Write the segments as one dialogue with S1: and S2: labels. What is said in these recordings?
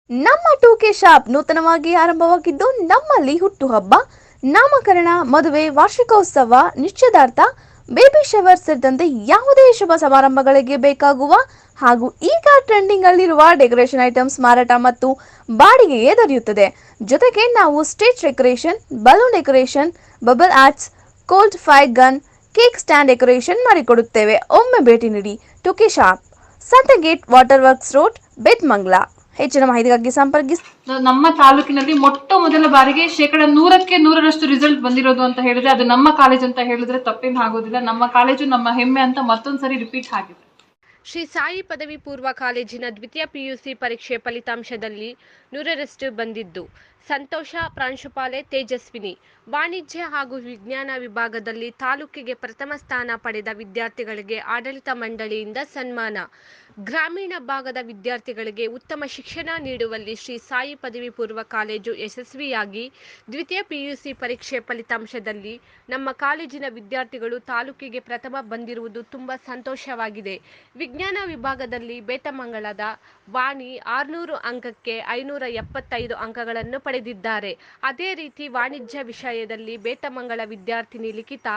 S1: ನಮ್ಮ ಟೂಕೆ ಶಾಪ್ ನೂತನವಾಗಿ ಆರಂಭವಾಗಿದ್ದು ನಮ್ಮಲ್ಲಿ ಹುಟ್ಟುಹಬ್ಬ, ನಾಮಕರಣ, ಮದುವೆ, ವಾರ್ಷಿಕೋತ್ಸವ, ನಿಶ್ಚಿತಾರ್ಥ, ಬೇಬಿ ಶವರ್ ಸೇರಿದಂತೆ ಯಾವುದೇ ಶುಭ ಸಮಾರಂಭಗಳಿಗೆ ಬೇಕಾಗುವ ಹಾಗೂ ಈಗ ಟ್ರೆಂಡಿಂಗ್ ಅಲ್ಲಿರುವ ಡೆಕೋರೇಷನ್ ಐಟಮ್ಸ್ ಮಾರಾಟ ಮತ್ತು ಬಾಡಿಗೆಗೆ ದೊರೆಯುತ್ತದೆ. ಜೊತೆಗೆ ನಾವು stage decoration, balloon decoration, bubble arts, cold fire gun, cake stand decoration ಮಾಡಿಕೊಡುತ್ತೇವೆ. ಒಮ್ಮೆ ಭೇಟಿ ನೀಡಿ. ಟೂಕೆ ಶಾಪ್, ಸಂತಗೇಟ್, ವಾಟರ್ ವರ್ಕ್ಸ್ ರೋಡ್, ಬೇತ್ಮಂಗ್ಲ. ಹೆಚ್ಚಿನ ಮಾಹಿತಿಗಾಗಿ ಸಂಪರ್ಕಿಸಿ.
S2: ನಮ್ಮ ತಾಲೂಕಿನಲ್ಲಿ ಮೊಟ್ಟ ಮೊದಲ ಬಾರಿಗೆ 100% ರಿಸಲ್ಟ್ ಬಂದಿರೋದು ಅಂತ ಹೇಳಿದ್ರೆ ಅದು ನಮ್ಮ ಕಾಲೇಜ್ ಅಂತ ಹೇಳಿದ್ರೆ ತಪ್ಪೇನು ಆಗೋದಿಲ್ಲ. ನಮ್ಮ ಕಾಲೇಜು ನಮ್ಮ ಹೆಮ್ಮೆ ಅಂತ ಮತ್ತೊಂದ್ಸರಿ ರಿಪೀಟ್ ಆಗಿದೆ.
S3: ಶ್ರೀ ಸಾಯಿ ಪದವಿ ಪೂರ್ವ ಕಾಲೇಜಿನ ದ್ವಿತೀಯ PUC ಪರೀಕ್ಷೆ ಫಲಿತಾಂಶದಲ್ಲಿ 100% ಬಂದಿದ್ದು ಸಂತೋಷ. ಪ್ರಾಂಶುಪಾಲೆ ತೇಜಸ್ವಿನಿ. ವಾಣಿಜ್ಯ ಹಾಗೂ ವಿಜ್ಞಾನ ವಿಭಾಗದಲ್ಲಿ ತಾಲೂಕಿಗೆ ಪ್ರಥಮ ಸ್ಥಾನ ಪಡೆದ ವಿದ್ಯಾರ್ಥಿಗಳಿಗೆ ಆಡಳಿತ ಮಂಡಳಿಯಿಂದ ಸನ್ಮಾನ. ಗ್ರಾಮೀಣ ಭಾಗದ ವಿದ್ಯಾರ್ಥಿಗಳಿಗೆ ಉತ್ತಮ ಶಿಕ್ಷಣ ನೀಡುವಲ್ಲಿ ಶ್ರೀ ಸಾಯಿ ಪದವಿ ಪೂರ್ವ ಕಾಲೇಜು ಯಶಸ್ವಿಯಾಗಿ ದ್ವಿತೀಯ PUC ಪರೀಕ್ಷೆ ಫಲಿತಾಂಶದಲ್ಲಿ ನಮ್ಮ ಕಾಲೇಜಿನ ವಿದ್ಯಾರ್ಥಿಗಳು ತಾಲೂಕಿಗೆ ಪ್ರಥಮ ಬಂದಿರುವುದು ತುಂಬ ಸಂತೋಷವಾಗಿದೆ. ವಿಜ್ಞಾನ ವಿಭಾಗದಲ್ಲಿ ಬೇತಮಂಗಲದ ವಾಣಿ 600 ಅಂಕಕ್ಕೆ 575 ಅಂಕಗಳನ್ನು ಪಡೆದಿದ್ದಾರೆ. ಅದೇ ರೀತಿ ವಾಣಿಜ್ಯ ವಿಷಯದಲ್ಲಿ ಬೇತಮಂಗಲ ವಿದ್ಯಾರ್ಥಿನಿ ಲಿಖಿತ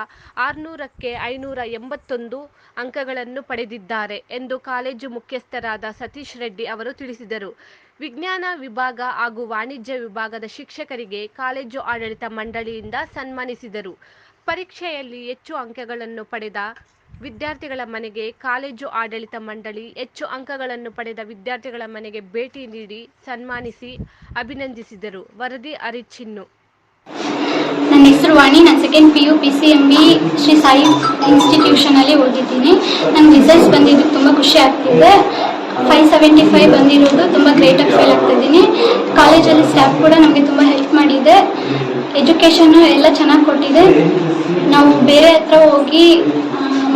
S3: 600ಕ್ಕೆ 581 ಅಂಕಗಳನ್ನು ಪಡೆದಿದ್ದಾರೆ ಎಂದು ಕಾಲೇಜು ಮುಖ್ಯಸ್ಥರಾದ ಸತೀಶ್ ರೆಡ್ಡಿ ಅವರು ತಿಳಿಸಿದರು. ವಿಜ್ಞಾನ ವಿಭಾಗ ಹಾಗೂ ವಾಣಿಜ್ಯ ವಿಭಾಗದ ಶಿಕ್ಷಕರಿಗೆ ಕಾಲೇಜು ಆಡಳಿತ ಮಂಡಳಿಯಿಂದ ಸನ್ಮಾನಿಸಿದರು. ಪರೀಕ್ಷೆಯಲ್ಲಿ ಹೆಚ್ಚು ಅಂಕಗಳನ್ನು ಪಡೆದ ವಿದ್ಯಾರ್ಥಿಗಳ ಮನೆಗೆ ಕಾಲೇಜು ಆಡಳಿತ ಮಂಡಳಿ ಹೆಚ್ಚು ಅಂಕಗಳನ್ನು ಪಡೆದ ವಿದ್ಯಾರ್ಥಿಗಳ ಮನೆಗೆ ಭೇಟಿ ನೀಡಿ ಸನ್ಮಾನಿಸಿ ಅಭಿನಂದಿಸಿದರು. ವರದಿ ಅರಿಚಿನ್ನು.
S4: ನನ್ನ ಹೆಸರು ವಾಣಿ. ನಾನು second PU PCMB Shri Sai ಇನ್ಸ್ಟಿಟ್ಯೂಷನಲ್ಲಿ ಓದಿದ್ದೀನಿ. ನನಗೆ ರಿಸಲ್ಟ್ಸ್ ಬಂದಿದ್ದಕ್ಕೆ ತುಂಬ ಖುಷಿ ಆಗ್ತಿದೆ. 575 ಬಂದಿರೋದು ತುಂಬ ಗ್ರೇಟಾಗಿ ಫೀಲ್ ಆಗ್ತಿದ್ದೀನಿ. ಕಾಲೇಜಲ್ಲಿ ಸ್ಟಾಫ್ ಕೂಡ ನಮಗೆ ತುಂಬ ಹೆಲ್ಪ್ ಮಾಡಿದೆ. ಎಜುಕೇಷನ್ನು ಎಲ್ಲ ಚೆನ್ನಾಗಿ ಕೊಟ್ಟಿದೆ. ನಾವು ಬೇರೆ ಹತ್ರ ಹೋಗಿ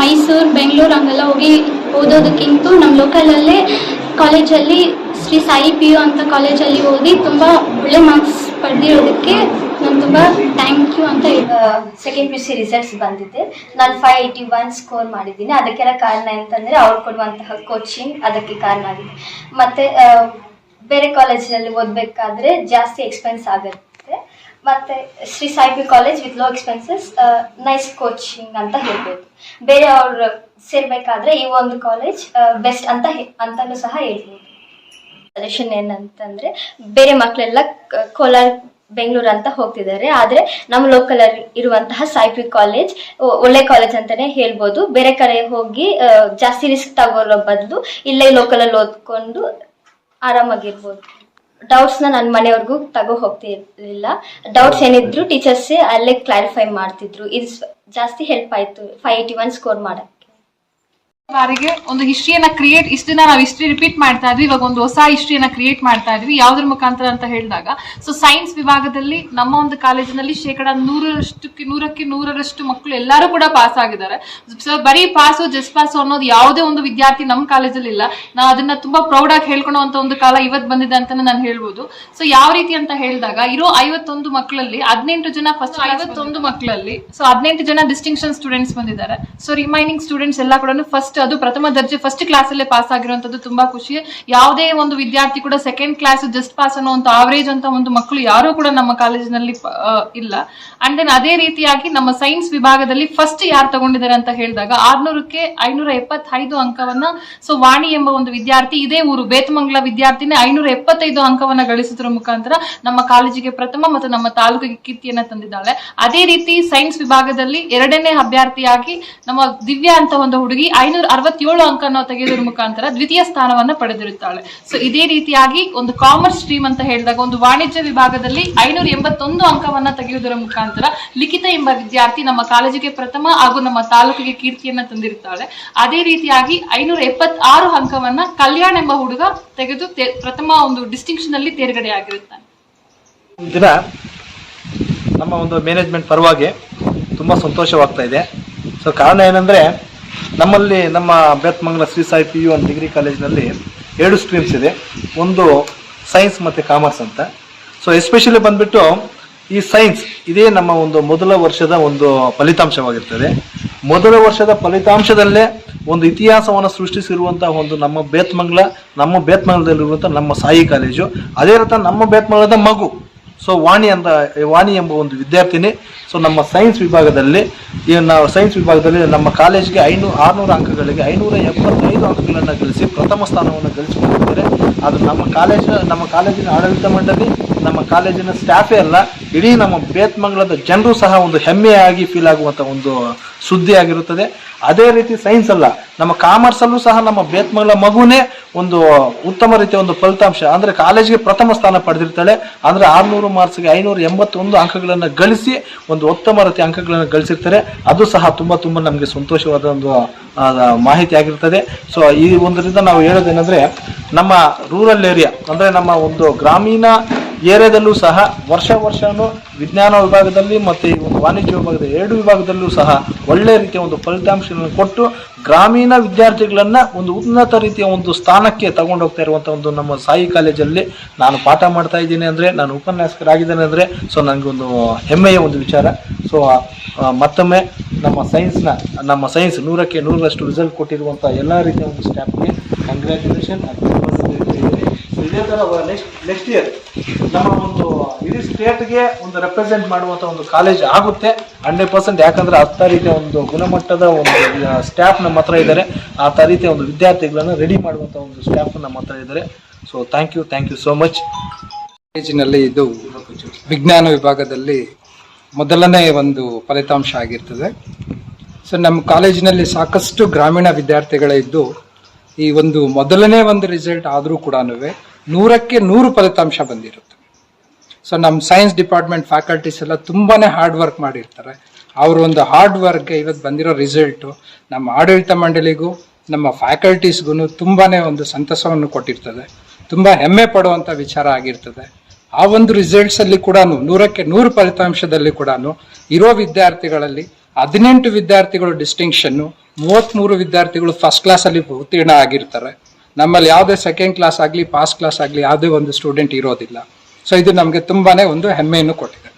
S4: ಮೈಸೂರು, ಬೆಂಗಳೂರು ಹಂಗೆಲ್ಲ ಹೋಗಿ ಓದೋದಕ್ಕಿಂತ ನಮ್ಮ ಲೋಕಲಲ್ಲೇ ಕಾಲೇಜಲ್ಲಿ ಶ್ರೀ ಸಾಯಿ PU ಅಂತ ಕಾಲೇಜಲ್ಲಿ ಓದಿ ತುಂಬ ಒಳ್ಳೆ ಮಾರ್ಕ್ಸ್ ಪಡೆದಿರೋದಕ್ಕೆ ನಾನು ತುಂಬ ಥ್ಯಾಂಕ್ ಯು ಅಂತ
S5: ಸೆಕೆಂಡ್ PUC ರಿಸಲ್ಟ್ಸ್ ಬಂದಿದೆ. ನಾನು 581 ಸ್ಕೋರ್ ಮಾಡಿದ್ದೀನಿ. ಅದಕ್ಕೆಲ್ಲ ಕಾರಣ ಅಂತಂದರೆ ಅವ್ರು ಕೊಡುವಂತಹ ಕೋಚಿಂಗ್ ಅದಕ್ಕೆ ಕಾರಣ ಆಗಿದೆ. ಮತ್ತು ಬೇರೆ ಕಾಲೇಜಲ್ಲಿ ಓದಬೇಕಾದ್ರೆ ಜಾಸ್ತಿ ಎಕ್ಸ್ಪೆನ್ಸ್ ಆಗುತ್ತೆ. ಮತ್ತು Shri Sai PU college with low expenses, nice coaching ಅಂತ ಹೇಳ್ಬೋದು. ಬೇರೆ ಅವ್ರು ಸೇರಬೇಕಾದ್ರೆ ಈ ಒಂದು ಕಾಲೇಜ್ ಬೆಸ್ಟ್ ಅಂತಲೂ ಸಹ ಹೇಳ್ಬೋದು. ಸಜೆಷನ್ ಏನಂತಂದರೆ ಬೇರೆ ಮಕ್ಕಳೆಲ್ಲ ಕೋಲಾರ, ಬೆಂಗಳೂರು ಅಂತ ಹೋಗ್ತಿದ್ದಾರೆ. ಆದರೆ ನಮ್ಮ ಲೋಕಲಲ್ಲಿ ಇರುವಂತಹ ಸಾಯಿ PU ಕಾಲೇಜ್ ಒಳ್ಳೆ ಕಾಲೇಜ್ ಅಂತಲೇ ಹೇಳ್ಬೋದು. ಬೇರೆ ಕಡೆ ಹೋಗಿ ಜಾಸ್ತಿ ರಿಸ್ಕ್ ತಗೋರೋ ಬದಲು ಇಲ್ಲೇ ಲೋಕಲಲ್ಲಿ ಓದ್ಕೊಂಡು ಆರಾಮಾಗಿರ್ಬೋದು. ಡೌಟ್ಸ್ನ ನನ್ನ ಮನೆಯವ್ರಿಗೂ ತಗೋ ಹೋಗ್ತಿರ್ಲಿಲ್ಲ. ಡೌಟ್ಸ್ ಏನಿದ್ರು ಟೀಚರ್ಸೇ ಅಲ್ಲೇ ಕ್ಲಾರಿಫೈ ಮಾಡ್ತಿದ್ರು. ಇದು ಜಾಸ್ತಿ ಹೆಲ್ಪ್ ಆಯಿತು 581 ಸ್ಕೋರ್ ಮಾಡೋಕ್ಕೆ.
S2: ಬಾರಿಗೆ ಒಂದು ಹಿಸ್ಟ್ರಿಯನ್ನ ಕ್ರಿಯೇಟ್, ಇಷ್ಟು ದಿನ ನಾವು ಹಿಸ್ಟ್ರಿ ರಿಪೀಟ್ ಮಾಡ್ತಾ ಇದ್ವಿ, ಇವಾಗ ಒಂದು ಹೊಸ ಹಿಸ್ಟ್ರಿಯನ್ನ ಕ್ರಿಯೇಟ್ ಮಾಡ್ತಾ ಇದ್ವಿ. ಯಾವ್ದ್ರ ಮುಖಾಂತರ ಅಂತ ಹೇಳಿದಾಗ, ಸೊ ಸೈನ್ಸ್ ವಿಭಾಗದಲ್ಲಿ ನಮ್ಮ ಒಂದು ಕಾಲೇಜಿನಲ್ಲಿ 100% ಮಕ್ಕಳು ಎಲ್ಲರೂ ಕೂಡ ಪಾಸ್ ಆಗಿದ್ದಾರೆ. ಸೊ ಬರೀ ಪಾಸು ಜಸ್ಟ್ ಪಾಸು ಅನ್ನೋದು ಯಾವುದೇ ಒಂದು ವಿದ್ಯಾರ್ಥಿ ನಮ್ಮ ಕಾಲೇಜಲ್ಲಿ ಇಲ್ಲ. ನಾವು ಅದನ್ನ ತುಂಬಾ ಪ್ರೌಡ್ ಆಗಿ ಹೇಳ್ಕೊಳ್ಳುವಂತ ಒಂದು ಕಾಲ ಇವತ್ತು ಬಂದಿದೆ ಅಂತಾನೆ ನಾನು ಹೇಳ್ಬೋದು. ಸೊ ಯಾವ ರೀತಿ ಅಂತ ಹೇಳಿದಾಗ, ಇರೋ 51 ಮಕ್ಕಳಲ್ಲಿ 18 ಜನ ಫಸ್ಟ್ 51 ಮಕ್ಕಳಲ್ಲಿ 18 ಜನ ಡಿಸ್ಟಿಂಕ್ಷನ್ ಸ್ಟೂಡೆಂಟ್ಸ್ ಬಂದಿದ್ದಾರೆ. ಸೊ ರಿಮೈನಿಂಗ್ ಸ್ಟೂಡೆಂಟ್ಸ್ ಎಲ್ಲ ಕೂಡ ಫಸ್ಟ್, ಅದು ಪ್ರಥಮ ದರ್ಜೆ ಫಸ್ಟ್ ಕ್ಲಾಸ್ ಅಲ್ಲೇ ಪಾಸ್ ಆಗಿರುವಂತದ್ದು ತುಂಬಾ ಖುಷಿ. ಯಾವುದೇ ಒಂದು ವಿದ್ಯಾರ್ಥಿ ಕೂಡ ಸೆಕೆಂಡ್ ಕ್ಲಾಸ್ ಜಸ್ಟ್ ಪಾಸ್ ಅನ್ನೋ ಒಂದು ಆವರೇಜ್ ಅಂತ ಒಂದು ಮಕ್ಕಳು ಯಾರು ಕೂಡ ನಮ್ಮ ಕಾಲೇಜಿನಲ್ಲಿ ಇಲ್ಲ. ಅಂಡ್ ದೆನ್ ಅದೇ ರೀತಿಯಾಗಿ ನಮ್ಮ ಸೈನ್ಸ್ ವಿಭಾಗದಲ್ಲಿ ಫಸ್ಟ್ ಯಾರು ತಗೊಂಡಿದ್ದಾರೆ ಅಂತ ಹೇಳಿದಾಗ 600ಕ್ಕೆ 575 ಅಂಕವನ್ನ ಸೊ ವಾಣಿ ಎಂಬ ಒಂದು ವಿದ್ಯಾರ್ಥಿ, ಇದೇ ಊರು ಬೇತಮಂಗಲ ವಿದ್ಯಾರ್ಥಿನೇ 575 ಅಂಕವನ್ನ ಗಳಿಸುವುದರ ಮುಖಾಂತರ ನಮ್ಮ ಕಾಲೇಜಿಗೆ ಪ್ರಥಮ ಮತ್ತು ನಮ್ಮ ತಾಲೂಕಿಗೆ ಕೀರ್ತಿಯನ್ನ ತಂದಿದ್ದಾಳೆ. ಅದೇ ರೀತಿ ಸೈನ್ಸ್ ವಿಭಾಗದಲ್ಲಿ 2ನೇ ಅಭ್ಯರ್ಥಿಯಾಗಿ ನಮ್ಮ ದಿವ್ಯಾ ಅಂತ ಒಂದು ಹುಡುಗಿ 567 ಅಂಕವನ್ನು ತೆಗೆಯುವುದರ ಮುಖಾಂತರ ದ್ವಿತೀಯ ಸ್ಥಾನವನ್ನ ಪಡೆದಿರುತ್ತಾಳೆ. ಸೊ ಇದೇ ರೀತಿಯಾಗಿ ಒಂದು ಕಾಮರ್ಸ್ ಸ್ಟ್ರೀಮ್ ಅಂತ ಹೇಳಿದಾಗ ಒಂದು ವಾಣಿಜ್ಯ ವಿಭಾಗದಲ್ಲಿ 581 ಅಂಕವನ್ನ ತೆಗೆಯುವುದರ ಮುಖಾಂತರ ಲಿಖಿತ ಎಂಬ ವಿದ್ಯಾರ್ಥಿ ನಮ್ಮ ಕಾಲೇಜಿಗೆ ಪ್ರಥಮ ಹಾಗೂ ನಮ್ಮ ತಾಲೂಕಿಗೆ ಕೀರ್ತಿಯನ್ನ ತಂದಿರುತ್ತಾಳೆ. ಅದೇ ರೀತಿಯಾಗಿ 576 ಅಂಕವನ್ನ ಕಲ್ಯಾಣ್ ಎಂಬ ಹುಡುಗ ತೆಗೆದು ಪ್ರಥಮ ಒಂದು ಡಿಸ್ಟಿಂಕ್ಷನ್ ಅಲ್ಲಿ ತೇರ್ಗಡೆ ಆಗಿರುತ್ತಾನೆ.
S6: ದಿನ ನಮ್ಮ ಒಂದು ಮ್ಯಾನೇಜ್ಮೆಂಟ್ ಪರವಾಗಿ ತುಂಬಾ ಸಂತೋಷವಾಗ್ತಾ ಇದೆ. ಸೊ ಕಾರಣ ಏನಂದ್ರೆ, ನಮ್ಮಲ್ಲಿ ನಮ್ಮ ಬೇತಮಂಗಲ ಶ್ರೀ ಸಾಯಿ PU ಒಂದು ಡಿಗ್ರಿ ಕಾಲೇಜಿನಲ್ಲಿ 2 ಸ್ಟ್ರೀಮ್ಸ್ ಇದೆ. ಒಂದು ಸೈನ್ಸ್ ಮತ್ತು ಕಾಮರ್ಸ್ ಅಂತ. ಸೊ ಎಸ್ಪೆಷಲಿ ಬಂದ್ಬಿಟ್ಟು ಈ ಸೈನ್ಸ್ ಇದೇ ನಮ್ಮ ಒಂದು ಮೊದಲ ವರ್ಷದ ಒಂದು ಫಲಿತಾಂಶವಾಗಿರ್ತದೆ. ಮೊದಲ ವರ್ಷದ ಫಲಿತಾಂಶದಲ್ಲೇ ಒಂದು ಇತಿಹಾಸವನ್ನು ಸೃಷ್ಟಿಸಿರುವಂತಹ ಒಂದು ನಮ್ಮ ಬೇತ್ಮಂಗಲದಲ್ಲಿರುವಂಥ ನಮ್ಮ ಸಾಯಿ ಕಾಲೇಜು. ಅದೇ ರೀತಿ ನಮ್ಮ ಬೇತ್ಮಂಗಲದ ಮಗು ವಾಣಿ ಎಂಬ ಒಂದು ವಿದ್ಯಾರ್ಥಿನಿ ನಮ್ಮ ಸೈನ್ಸ್ ವಿಭಾಗದಲ್ಲಿ ನಮ್ಮ ಕಾಲೇಜಿಗೆ 600 ಅಂಕಗಳಿಗೆ 575 ಅಂಕಗಳನ್ನು ಗಳಿಸಿ ಪ್ರಥಮ ಸ್ಥಾನವನ್ನು ಗಳಿಸಿಕೊಂಡಿದ್ದಾರೆ. ಅದು ನಮ್ಮ ಕಾಲೇಜಿನ ಆಡಳಿತ ಮಂಡಳಿ, ನಮ್ಮ ಕಾಲೇಜಿನ ಸ್ಟಾಫೇ ಅಲ್ಲ, ಇಡೀ ನಮ್ಮ ಬೇತ್ಮಂಗಲದ ಜನರು ಸಹ ಒಂದು ಹೆಮ್ಮೆಯಾಗಿ ಫೀಲ್ ಆಗುವಂಥ ಒಂದು ಸುದ್ದಿ ಆಗಿರುತ್ತದೆ. ಅದೇ ರೀತಿ ಸೈನ್ಸ್ ಅಲ್ಲ, ನಮ್ಮ ಕಾಮರ್ಸ್ ಅಲ್ಲೂ ಸಹ ನಮ್ಮ ಬೇತ್ಮಂಗಲ ಮಗುನೇ ಒಂದು ಉತ್ತಮ ರೀತಿಯ ಒಂದು ಫಲಿತಾಂಶ ಅಂದರೆ ಕಾಲೇಜಿಗೆ ಪ್ರಥಮ ಸ್ಥಾನ ಪಡೆದಿರ್ತಾಳೆ. ಅಂದರೆ 600 ಮಾರ್ಕ್ಸ್ಗೆ 581 ಅಂಕಗಳನ್ನು ಗಳಿಸಿ ಒಂದು ಉತ್ತಮ ರೀತಿಯ ಅಂಕಗಳನ್ನು ಗಳಿಸಿರ್ತಾರೆ. ಅದು ಸಹ ತುಂಬ ನಮಗೆ ಸಂತೋಷವಾದ ಒಂದು ಮಾಹಿತಿ ಆಗಿರ್ತದೆ. ಈ ಒಂದರಿಂದ ನಾವು ಹೇಳೋದೇನೆಂದರೆ, ನಮ್ಮ ರೂರಲ್ ಏರಿಯಾ ಅಂದರೆ ನಮ್ಮ ಒಂದು ಗ್ರಾಮೀಣ ಏರಿಯಾದಲ್ಲೂ ಸಹ ವರ್ಷನೂ ವಿಜ್ಞಾನ ವಿಭಾಗದಲ್ಲಿ ಮತ್ತು ಈ ಒಂದು ವಾಣಿಜ್ಯ ವಿಭಾಗದ 2 ವಿಭಾಗದಲ್ಲೂ ಸಹ ಒಳ್ಳೆಯ ರೀತಿಯ ಒಂದು ಫಲಿತಾಂಶಗಳನ್ನು ಕೊಟ್ಟು ಗ್ರಾಮೀಣ ವಿದ್ಯಾರ್ಥಿಗಳನ್ನು ಒಂದು ಉನ್ನತ ರೀತಿಯ ಒಂದು ಸ್ಥಾನಕ್ಕೆ ತಗೊಂಡೋಗ್ತಾ ಇರುವಂಥ ಒಂದು ನಮ್ಮ ಸಾಯಿ ಕಾಲೇಜಲ್ಲಿ ನಾನು ಪಾಠ ಮಾಡ್ತಾ ಇದ್ದೀನಿ ಅಂದರೆ, ನಾನು ಉಪನ್ಯಾಸಕರಾಗಿದ್ದೇನೆ ಅಂದರೆ ನನಗೆ ಒಂದು ಹೆಮ್ಮೆಯ ಒಂದು ವಿಚಾರ. ಮತ್ತೊಮ್ಮೆ ನಮ್ಮ ಸೈನ್ಸ್ 100ಕ್ಕೆ 100ರಷ್ಟು ರಿಸಲ್ಟ್ ಕೊಟ್ಟಿರುವಂಥ ಎಲ್ಲ ರೀತಿಯ ಒಂದು ಸ್ಟಾಫ್ಗೆ ಕಂಗ್ರ್ಯಾಚುಲೇಷನ್. ಇದೇ ಥರ ನೆಕ್ಸ್ಟ್ ಇಯರ್ ನಮ್ಮ ಒಂದು ಇಡೀ ಸ್ಟೇಟ್ಗೆ ಒಂದು ರೆಪ್ರೆಸೆಂಟ್ ಮಾಡುವಂಥ ಒಂದು ಕಾಲೇಜ್ ಆಗುತ್ತೆ 100%. ಯಾಕಂದರೆ ಅಂಥ ರೀತಿಯ ಒಂದು ಗುಣಮಟ್ಟದ ಒಂದು ಸ್ಟಾಫ್ ನಮ್ಮ ಹತ್ರ ಇದ್ದಾರೆ, ಆ ರೀತಿಯ ಒಂದು ವಿದ್ಯಾರ್ಥಿಗಳನ್ನು ರೆಡಿ ಮಾಡುವಂಥ ಒಂದು ಸ್ಟಾಫ್ ನಮ್ಮ ಹತ್ರ ಇದ್ದಾರೆ. Thank you so much.
S7: ಕಾಲೇಜಿನಲ್ಲಿ ಇದು ವಿಜ್ಞಾನ ವಿಭಾಗದಲ್ಲಿ ಮೊದಲನೇ ಒಂದು ಫಲಿತಾಂಶ ಆಗಿರ್ತದೆ. ನಮ್ಮ ಕಾಲೇಜಿನಲ್ಲಿ ಸಾಕಷ್ಟು ಗ್ರಾಮೀಣ ವಿದ್ಯಾರ್ಥಿಗಳೇ ಇದ್ದು ಈ ಒಂದು ಮೊದಲನೇ ಒಂದು ರಿಸಲ್ಟ್ ಆದರೂ ಕೂಡ 100ಕ್ಕೆ 100 ಫಲಿತಾಂಶ ಬಂದಿರುತ್ತೆ. ನಮ್ಮ ಸೈನ್ಸ್ ಡಿಪಾರ್ಟ್ಮೆಂಟ್ ಫ್ಯಾಕಲ್ಟೀಸ್ ಎಲ್ಲ ತುಂಬಾ ಹಾರ್ಡ್ ವರ್ಕ್ ಮಾಡಿರ್ತಾರೆ. ಅವರು ಒಂದು ಹಾರ್ಡ್ ವರ್ಕ್ಗೆ ಇವತ್ತು ಬಂದಿರೋ ರಿಸಲ್ಟು ನಮ್ಮ ಆಡಳಿತ ಮಂಡಳಿಗೂ ನಮ್ಮ ಫ್ಯಾಕಲ್ಟೀಸ್ಗೂ ತುಂಬಾ ಒಂದು ಸಂತಸವನ್ನು ಕೊಟ್ಟಿರ್ತದೆ, ತುಂಬ ಹೆಮ್ಮೆ ಪಡುವಂಥ ವಿಚಾರ ಆಗಿರ್ತದೆ. ಆ ಒಂದು ರಿಸಲ್ಟ್ಸಲ್ಲಿ ಕೂಡ 100ಕ್ಕೆ 100 ಫಲಿತಾಂಶದಲ್ಲಿ ಕೂಡ ಇರೋ ವಿದ್ಯಾರ್ಥಿಗಳಲ್ಲಿ 18 ವಿದ್ಯಾರ್ಥಿಗಳು ಡಿಸ್ಟಿಂಕ್ಷನ್ನು, 33 ವಿದ್ಯಾರ್ಥಿಗಳು ಫಸ್ಟ್ ಕ್ಲಾಸಲ್ಲಿ ಉತ್ತೀರ್ಣ ಆಗಿರ್ತಾರೆ. ನಮ್ಮಲ್ಲಿ ಯಾವುದೇ ಸೆಕೆಂಡ್ ಕ್ಲಾಸ್ ಆಗಲಿ ಫಸ್ಟ್ ಕ್ಲಾಸ್ ಆಗಲಿ ಯಾವುದೇ ಒಂದು ಸ್ಟೂಡೆಂಟ್ ಇರೋದಿಲ್ಲ. ಇದು ನಮಗೆ ತುಂಬಾನೇ ಒಂದು ಹೆಮ್ಮೆಯನ್ನು ಕೊಟ್ಟಿದೆ.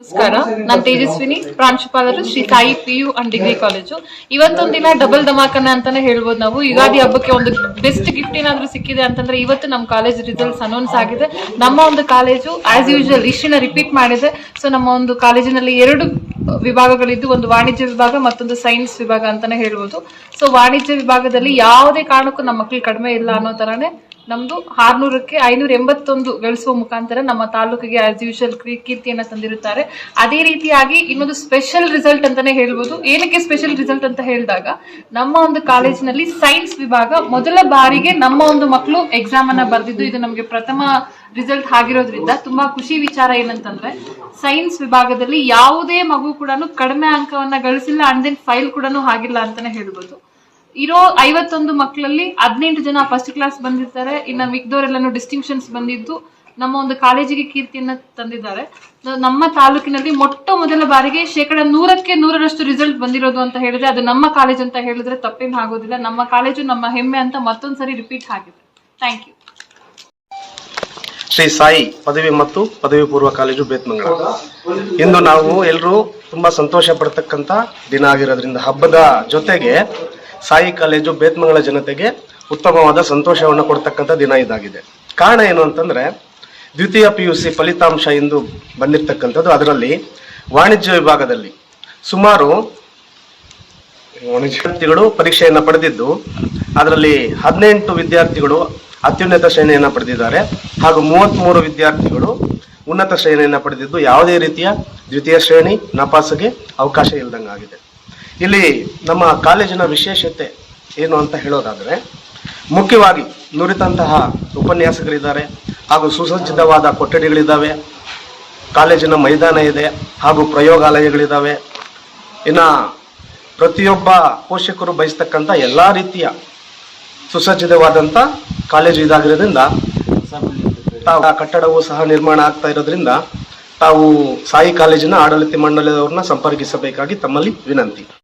S2: ನಮಸ್ಕಾರ, ನಾನು ತೇಜಸ್ವಿನಿ, ಪ್ರಾಂಶುಪಾಲರು Shri Sai PU and degree college. ಇವತ್ತೊಂದು ದಿನ ಡಬಲ್ ಧಮಾಕನ ಅಂತಾನೆ ಹೇಳ್ಬೋದು ನಾವು. ಯುಗಾದಿ ಹಬ್ಬಕ್ಕೆ ಒಂದು ಬೆಸ್ಟ್ ಗಿಫ್ಟ್ ಏನಾದ್ರು ಸಿಕ್ಕಿದೆ ಅಂತಂದ್ರೆ ಇವತ್ತು ನಮ್ಮ ಕಾಲೇಜ್ ರಿಸಲ್ಟ್ಸ್ ಅನೌನ್ಸ್ ಆಗಿದೆ. ನಮ್ಮ ಒಂದು ಕಾಲೇಜು ಆಸ್ ಯೂಶುವಲ್ ಇಷ್ಟನ್ನ ರಿಪೀಟ್ ಮಾಡಿದೆ. ನಮ್ಮ ಒಂದು ಕಾಲೇಜಿನಲ್ಲಿ 2 ವಿಭಾಗಗಳಿದ್ದು, ಒಂದು ವಾಣಿಜ್ಯ ವಿಭಾಗ ಮತ್ತೊಂದು ಸೈನ್ಸ್ ವಿಭಾಗ ಅಂತಾನೆ ಹೇಳ್ಬೋದು. ವಾಣಿಜ್ಯ ವಿಭಾಗದಲ್ಲಿ ಯಾವುದೇ ಕಾರಣಕ್ಕೂ ನಮ್ಮ ಮಕ್ಕಳು ಕಡಿಮೆ ಇಲ್ಲ ಅನ್ನೋ ತರಾನೇ ನಮ್ದು 600ಕ್ಕೆ 581 ಗಳಿಸುವ ಮುಖಾಂತರ ನಮ್ಮ ತಾಲೂಕಿಗೆ ಆಸ್ ಯೂಶುವಲ್ ಕೀರ್ತಿಯನ್ನ ತಂದಿರುತ್ತಾರೆ. ಅದೇ ರೀತಿಯಾಗಿ ಇನ್ನೊಂದು ಸ್ಪೆಷಲ್ ರಿಸಲ್ಟ್ ಅಂತಾನೆ ಹೇಳ್ಬೋದು. ಏನಕ್ಕೆ ಸ್ಪೆಷಲ್ ರಿಸಲ್ಟ್ ಅಂತ ಹೇಳಿದಾಗ, ನಮ್ಮ ಒಂದು ಕಾಲೇಜಿನಲ್ಲಿ ಸೈನ್ಸ್ ವಿಭಾಗ ಮೊದಲ ಬಾರಿಗೆ ನಮ್ಮ ಒಂದು ಮಕ್ಕಳು ಎಕ್ಸಾಮ್ ಅನ್ನ ಬರೆದಿದ್ದು ಇದು ನಮಗೆ ಪ್ರಥಮ ರಿಸಲ್ಟ್ ಆಗಿರೋದ್ರಿಂದ ತುಂಬಾ ಖುಷಿ ವಿಚಾರ. ಏನಂತಂದ್ರೆ ಸೈನ್ಸ್ ವಿಭಾಗದಲ್ಲಿ ಯಾವುದೇ ಮಗು ಕೂಡ ಕಡಿಮೆ ಅಂಕವನ್ನ ಗಳಿಸಿಲ್ಲ, ಅಂಡ್ ದೆನ್ ಫೈಲ್ ಕೂಡ ಆಗಿಲ್ಲ ಅಂತಾನೆ ಹೇಳ್ಬೋದು. ಇರೋ 51 ಮಕ್ಕಳಲ್ಲಿ 18 ಜನ ಫಸ್ಟ್ ಕ್ಲಾಸ್ ಬಂದಿರ್ತಾರೆ. ಇನ್ನು ಮಿಕ್ದವರೆಲ್ಲೂ ಡಿಸ್ಟಿಂಕ್ಷನ್ಸ್ ಬಂದಿದ್ದು ನಮ್ಮ ಒಂದು ಕಾಲೇಜಿಗೆ ಕೀರ್ತಿಯನ್ನ ತಂದಿದ್ದಾರೆ. ನಮ್ಮ ತಾಲೂಕಿನಲ್ಲಿ ಮೊದಲ ಬಾರಿಗೆ 100ಕ್ಕೆ 100ರಷ್ಟು ರಿಸಲ್ಟ್ ಬಂದಿರೋದು ಅಂತ ಹೇಳಿದ್ರೆ ಅದು ನಮ್ಮ ಕಾಲೇಜ್ ಅಂತ ಹೇಳಿದ್ರೆ ತಪ್ಪೇನು ಆಗೋದಿಲ್ಲ. ನಮ್ಮ ಕಾಲೇಜು ನಮ್ಮ ಹೆಮ್ಮೆ ಅಂತ ಮತ್ತೊಂದ್ಸರಿ ರಿಪೀಟ್ ಆಗಿದೆ. Thank you.
S8: ಶ್ರೀ ಸಾಯಿ ಪದವಿ ಮತ್ತು ಪದವಿ ಪೂರ್ವ ಕಾಲೇಜು ಬೇತ್ಮಂಗಲ. ಇಂದು ನಾವು ಎಲ್ಲರೂ ತುಂಬಾ ಸಂತೋಷ ಪಡ್ತಕ್ಕಂಥ ದಿನ ಆಗಿರೋದ್ರಿಂದ ಹಬ್ಬದ ಜೊತೆಗೆ ಸಾಯಿ ಕಾಲೇಜು ಬೇತ್ಮಂಗಲ ಜನತೆಗೆ ಉತ್ತಮವಾದ ಸಂತೋಷವನ್ನು ಕೊಡ್ತಕ್ಕಂಥ ದಿನ ಇದಾಗಿದೆ. ಕಾರಣ ಏನು ಅಂತಂದ್ರೆ, ದ್ವಿತೀಯ PUC ಫಲಿತಾಂಶ ಇಂದು ಬಂದಿರತಕ್ಕಂಥದ್ದು. ಅದರಲ್ಲಿ ವಾಣಿಜ್ಯ ವಿಭಾಗದಲ್ಲಿ ಸುಮಾರು ವಿದ್ಯಾರ್ಥಿಗಳು ಪರೀಕ್ಷೆಯನ್ನು ಪಡೆದಿದ್ದು, ಅದರಲ್ಲಿ 18 ವಿದ್ಯಾರ್ಥಿಗಳು ಅತ್ಯುನ್ನತ ಶ್ರೇಣಿಯನ್ನು ಪಡೆದಿದ್ದಾರೆ ಹಾಗೂ 33 ವಿದ್ಯಾರ್ಥಿಗಳು ಉನ್ನತ ಶ್ರೇಣಿಯನ್ನು ಪಡೆದಿದ್ದು ಯಾವುದೇ ರೀತಿಯ ದ್ವಿತೀಯ ಶ್ರೇಣಿ ನಪಾಸಿಗೆ ಅವಕಾಶ ಇಲ್ಲದಂಗಾಗಿದೆ. ಇಲ್ಲಿ ನಮ್ಮ ಕಾಲೇಜಿನ ವಿಶೇಷತೆ ಏನು ಅಂತ ಹೇಳೋದಾದರೆ, ಮುಖ್ಯವಾಗಿ ನುರಿತಂತಹ ಉಪನ್ಯಾಸಕರಿದ್ದಾರೆ ಹಾಗೂ ಸುಸಜ್ಜಿತವಾದ ಕೊಠಡಿಗಳಿದ್ದಾವೆ, ಕಾಲೇಜಿನ ಮೈದಾನ ಇದೆ ಹಾಗೂ ಪ್ರಯೋಗಾಲಯಗಳಿದ್ದಾವೆ. ಇನ್ನು ಪ್ರತಿಯೊಬ್ಬ ಪೋಷಕರು ಬಯಸ್ತಕ್ಕಂಥ ಎಲ್ಲ ರೀತಿಯ ಸುಸಜ್ಜಿತವಾದಂಥ ಕಾಲೇಜು ಇದಾಗಿರೋದ್ರಿಂದ ಕಟ್ಟಡವೂ ಸಹ ನಿರ್ಮಾಣ ಆಗ್ತಾ ಇರೋದ್ರಿಂದ ತಾವು ಸಾಯಿ ಕಾಲೇಜಿನ ಆಡಳಿತ ಮಂಡಳಿಯವ್ರನ್ನ ಸಂಪರ್ಕಿಸಬೇಕಾಗಿ ತಮ್ಮಲ್ಲಿ ವಿನಂತಿ.